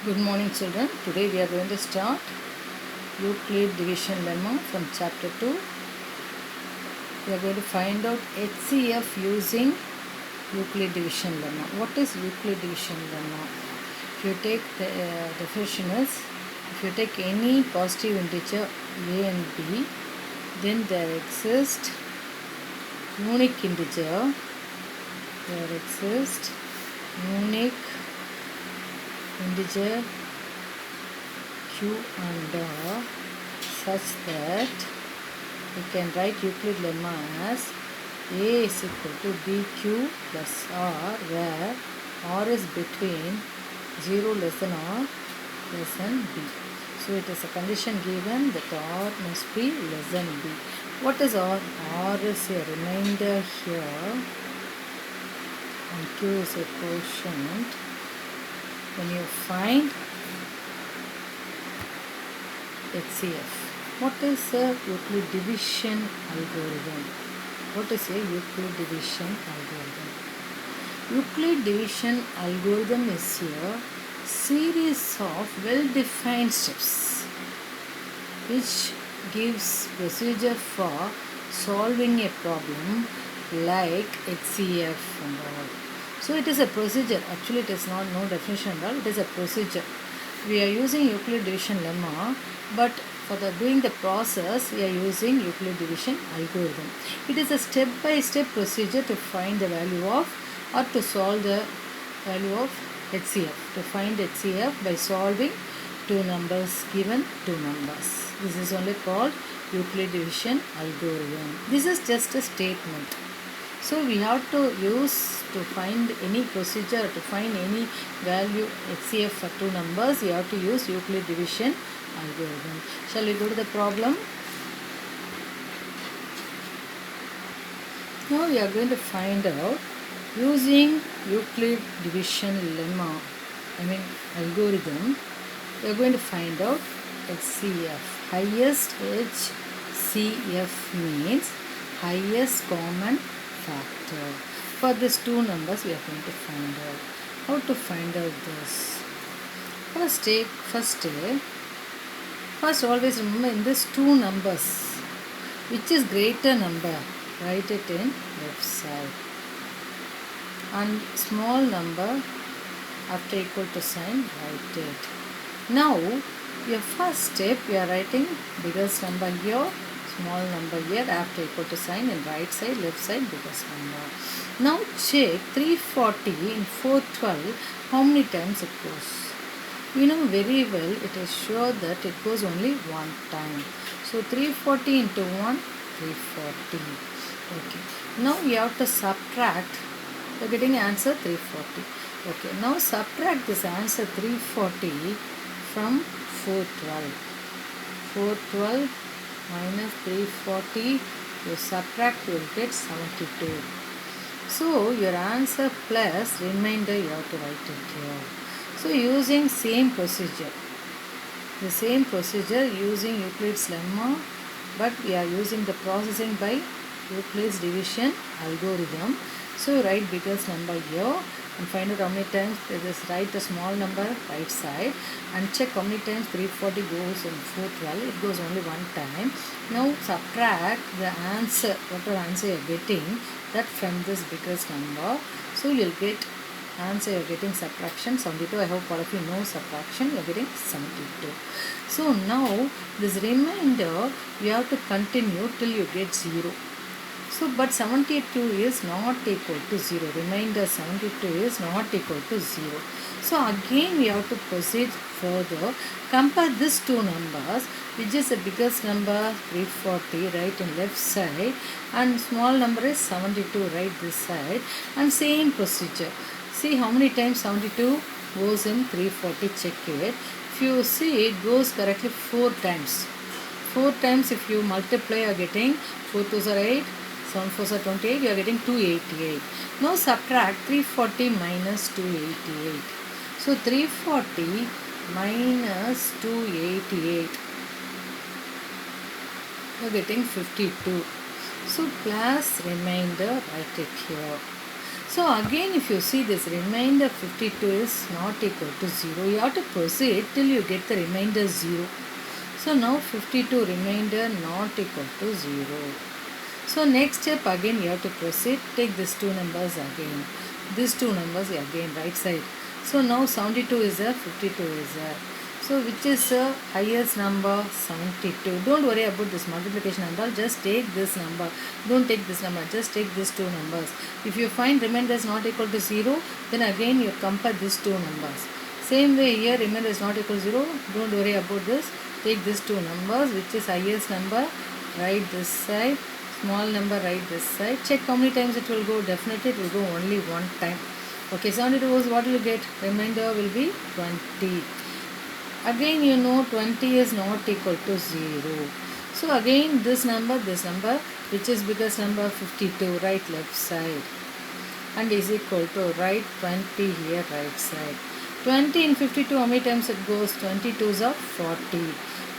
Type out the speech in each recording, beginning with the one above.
Good morning, children. Today we are going to start Euclid division lemma from chapter 2. We are going to find out HCF using Euclid division lemma. What is Euclid division lemma? If you take the definition is, if you take any positive integer a and b, then there exists unique integer. There exists unique integer q and r such that we can write Euclid lemma as a is equal to bq plus r, where r is between 0 less than or less than b. So it is a condition given that r must be less than b. What is r? R is a remainder here and q is a quotient. When you find HCF, what is a Euclid division algorithm? What is a Euclid division algorithm? Euclid division algorithm is a series of well-defined steps which gives procedure for solving a problem like HCF and all. So it is a procedure. Actually, it is not no definition at all. It is a procedure. We are using Euclid division lemma, but for doing the process, we are using Euclid division algorithm. It is a step-by-step procedure to find the value of or to solve the value of HCF. To find HCF by solving two numbers, given two numbers. This is only called Euclid division algorithm. This is just a statement. So we have to use to find any procedure, to find any value HCF for two numbers, you have to use Euclid division algorithm. Shall we go to the problem? Now we are going to find out using Euclid division lemma, algorithm, we are going to find out HCF. Highest HCF means highest common factor. For these two numbers we are going to find out. How to find out this? First always remember in these two numbers, which is greater number, write it in left side. And small number after equal to sign, write it. Now your first step, we are writing biggest number here, small number here, after equal to sign, and right side, left side, biggest number. Now check 340 in 412, how many times it goes? You know very well, it is sure that it goes only one time. So 340 into 1, 340. Okay. Now you have to subtract. You are getting answer 340. Okay. Now subtract this answer 340 from 412. 412 minus 340, you subtract, you will get 72. So your answer plus remainder you have to write it here. So using same procedure. The same procedure using Euclid's lemma, but we are using the processing by Euclid's division algorithm. So write biggest number here and find out how many times. Just write the small number right side and check how many times 340 goes in 412. It goes only one time. Now subtract the answer, whatever answer you are getting, that from this biggest number. So you will get answer, you are getting subtraction 72. I hope all of you know subtraction. You are getting 72. So now this remainder you have to continue till you get 0. So but 72 is not equal to 0. Remainder 72 is not equal to 0. So again we have to proceed further. Compare these two numbers, which is the biggest number 340, right in left side, and small number is 72, right this side, and same procedure. See how many times 72 goes in 340, check it. If you see, it goes correctly 4 times. 4 times if you multiply, you are getting 4 2s are 8, 7 4s are 28, you are getting 288. Now subtract 340 minus 288. So 340 minus 288, you are getting 52. So plus remainder, write it here. So again, if you see this remainder 52 is not equal to 0, you have to proceed till you get the remainder 0. So now 52 remainder not equal to 0. So next step again you have to proceed, take these two numbers again. These two numbers again right side. So now 72 is there, 52 is there. So which is the highest number? 72. Don't worry about this multiplication and all, just take this number. Don't take this number, just take these two numbers. If you find remainder is not equal to 0, then again you compare these two numbers. Same way here, remainder is not equal to 0, don't worry about this. Take these two numbers, which is highest number, write this side, small number write this side. Check how many times it will go. Definitely it will go only one time. Okay, 72 was what will you get? Remainder will be 20. Again you know 20 is not equal to 0. So again this number, which is biggest number 52, right left side, and is equal to write 20 here right side. 20 in 52 how many times it goes? 22s are 40.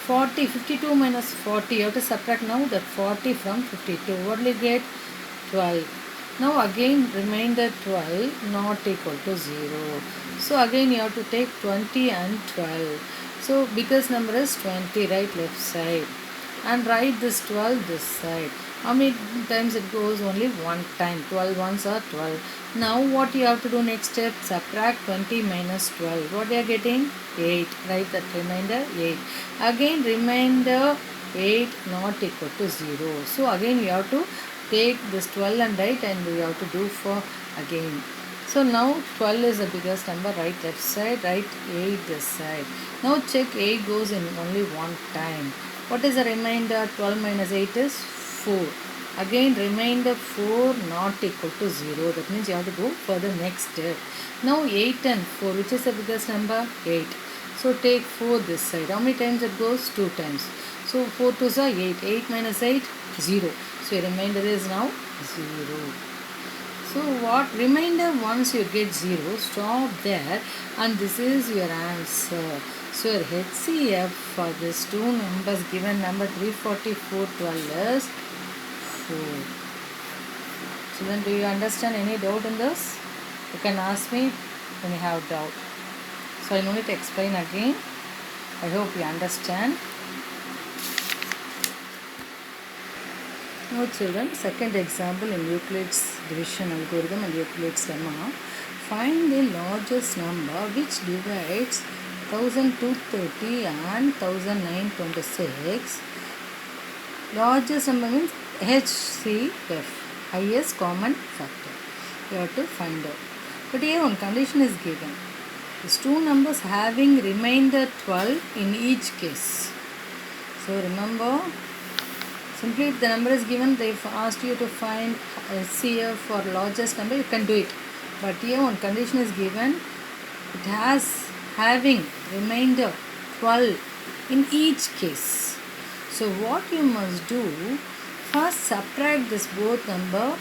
40, 52 minus 40, you have to subtract now that 40 from 52. What will you get? 12. Now again remainder 12 not equal to 0. So again you have to take 20 and 12. So biggest number is 20, right left side, and write this 12 this side. How many times it goes? Only one time. 12 ones are 12. Now what you have to do next step? Subtract 20 minus 12. What you are getting? 8. Write that remainder 8. Again remainder 8 not equal to 0. So again you have to take this 12 and write, and you have to do for again. So now 12 is the biggest number, right left side, write 8 this side. Now check 8 goes in only one time. What is the remainder? 12 minus 8 is 4. Again remainder 4 not equal to 0. That means you have to go for the next step. Now 8 and 4, which is the biggest number? 8. So take 4 this side. How many times it goes? 2 times. So 4 2s are 8. 8 minus 8? 0. So your remainder is now 0. So what remainder, once you get 0, stop there, and this is your answer. So your HCF for these two numbers given, number 344 12 is 4. Children, do you understand any doubt in this? You can ask me when you have doubt. So I no need to explain again. I hope you understand. Now children, second example in Euclid's division algorithm and Euclid's lemma. Find the largest number which divides 1230 and 1926. Largest number means HCF, highest common factor. You have to find out. But here one condition is given. These two numbers having remainder 12 in each case. So remember, simply if the number is given, they've asked you to find HCF for largest number, you can do it. But here one condition is given, it has having remainder 12 in each case. So what you must do, first subtract this both number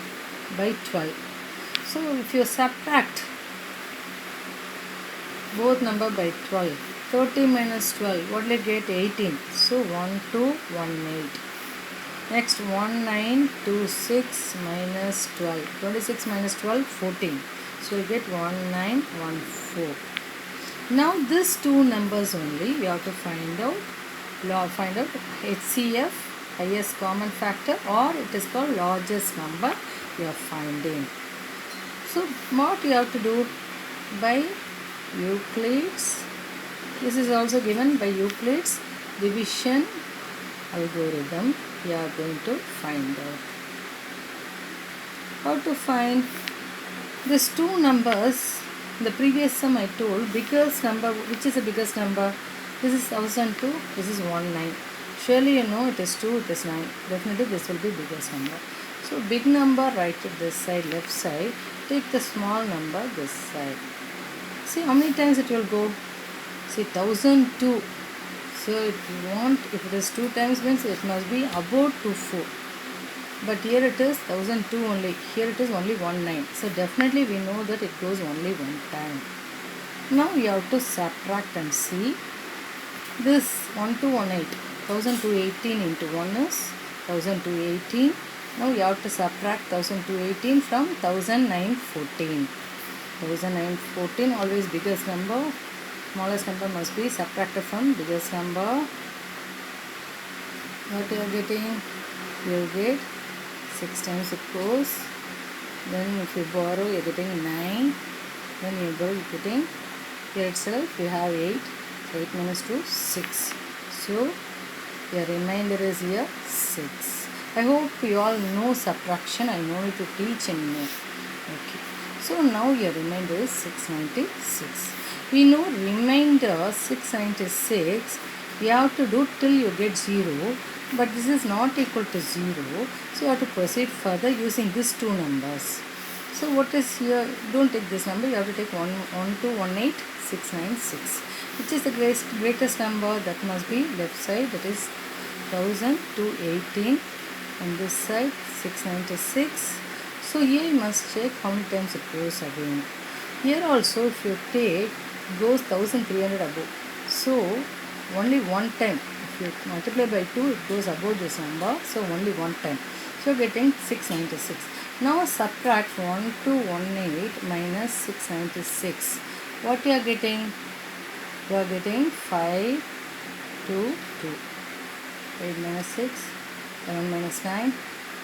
by 12. So if you subtract both number by 12, 30 minus 12, what will you get? 18. So 1218. Next 1926 minus 12. 26 minus 12, 14. So you get 1914. Now these two numbers only you have to find out. HCF, highest common factor, or it is called largest number you are finding. So what you have to do by Euclid's, this is also given by Euclid's division algorithm, we are going to find out. How to find these two numbers? In the previous sum I told, biggest number, which is the biggest number? This is 1002, this is 19. Surely you know it is 2, it is 9. Definitely this will be biggest number. So big number write it this side, left side. Take the small number this side. See how many times it will go? See 1002. So if you want, if it is 2 times means it must be about 24. But here it is 1002 only. Here it is only 19. So definitely we know that it goes only one time. Now you have to subtract and see. This 1218. 1218 into 1 is 1218. Now you have to subtract 1218 from 1914. 1914, always biggest number. Smallest number must be subtracted from biggest number. What you are getting? You get 6 times it goes. Then if you borrow, you are getting 9. Then you go getting, here itself you have 8. So 8 minus 2, 6. So your remainder is here 6. I hope you all know subtraction. I no need to teach anymore. Okay. So now your remainder is 696. We know remainder 696. You have to do till you get 0. But this is not equal to 0. So you have to proceed further using these two numbers. So what is here? Don't take this number. You have to take 1218696. Which is the greatest number? That must be left side. That is 1218. On this side 696. So here you must check how many times it goes again. Here also if you take, it goes 1300 above. So only one time. If you multiply by 2, it goes above this number. So only one time. So getting 696. Now subtract 1218 minus 696. What you are getting? You are getting 522. 8 minus 6, 11 minus 9,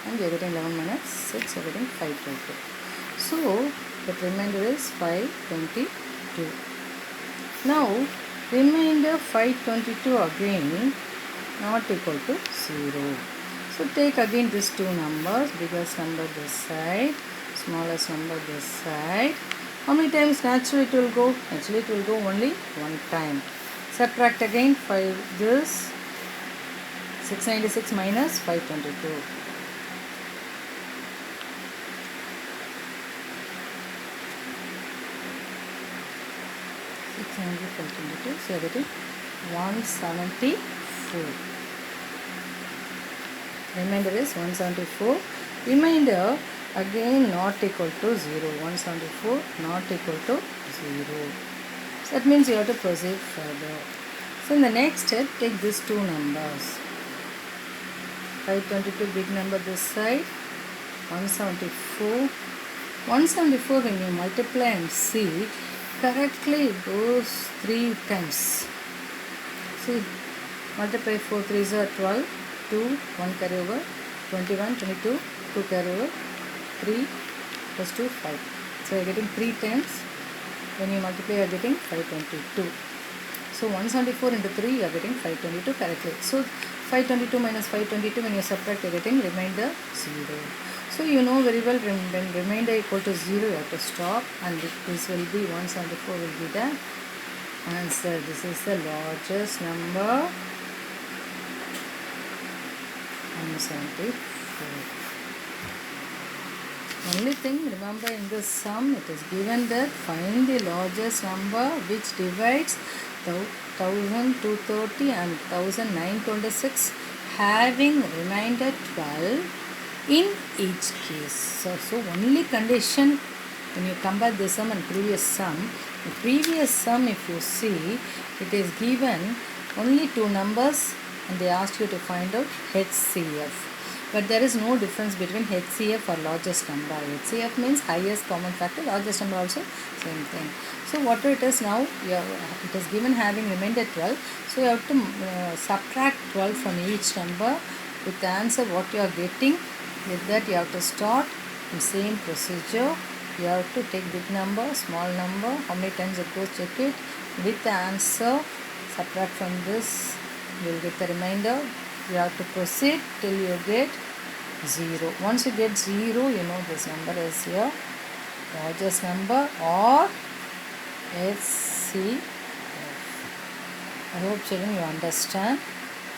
and you are getting 11 minus 6, you are getting 522. So the remainder is 522. Now remainder 522 again not equal to 0. So take again these two numbers, biggest number this side, smallest number this side. How many times naturally it will go? Naturally it will go only one time. Subtract again 5 this 696 minus 522. So you are getting 174. Remainder is 174. Remainder again not equal to 0. 174 not equal to 0. So that means you have to proceed further. So in the next step, take these two numbers. 522 big number this side. 174. 174 when you multiply and see, correctly it goes 3 times. See, multiply 4 3s are 12, 2, 1 carry over, 21, 22, 2 carry over, 3 plus 2, 5. So you are getting 3 times. When you multiply, you are getting 522. So 174 into 3, you are getting 522 correctly. So 522 minus 522, when you subtract, you are getting remainder 0. So you know very well when remainder equal to 0, you have to stop, and this will be 174 will be the answer. This is the largest number, 174. Only thing, remember in this sum it is given that find the largest number which divides 1230 and 1926 having remainder 12 in each case. So only condition when you compare this sum and previous sum, the previous sum if you see, it is given only two numbers and they asked you to find out HCF. But there is no difference between HCF or largest number. HCF means highest common factor, largest number also same thing. So whatever it is now, it is given having remainder 12. So you have to subtract 12 from each number with the answer what you are getting. With that you have to start the same procedure. You have to take big number, small number, how many times it goes, check it. With the answer, subtract from this, you will get the remainder. You have to proceed till you get 0. Once you get 0, you know this number is your largest number or HCF. I hope children you understand.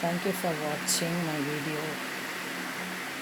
Thank you for watching my video.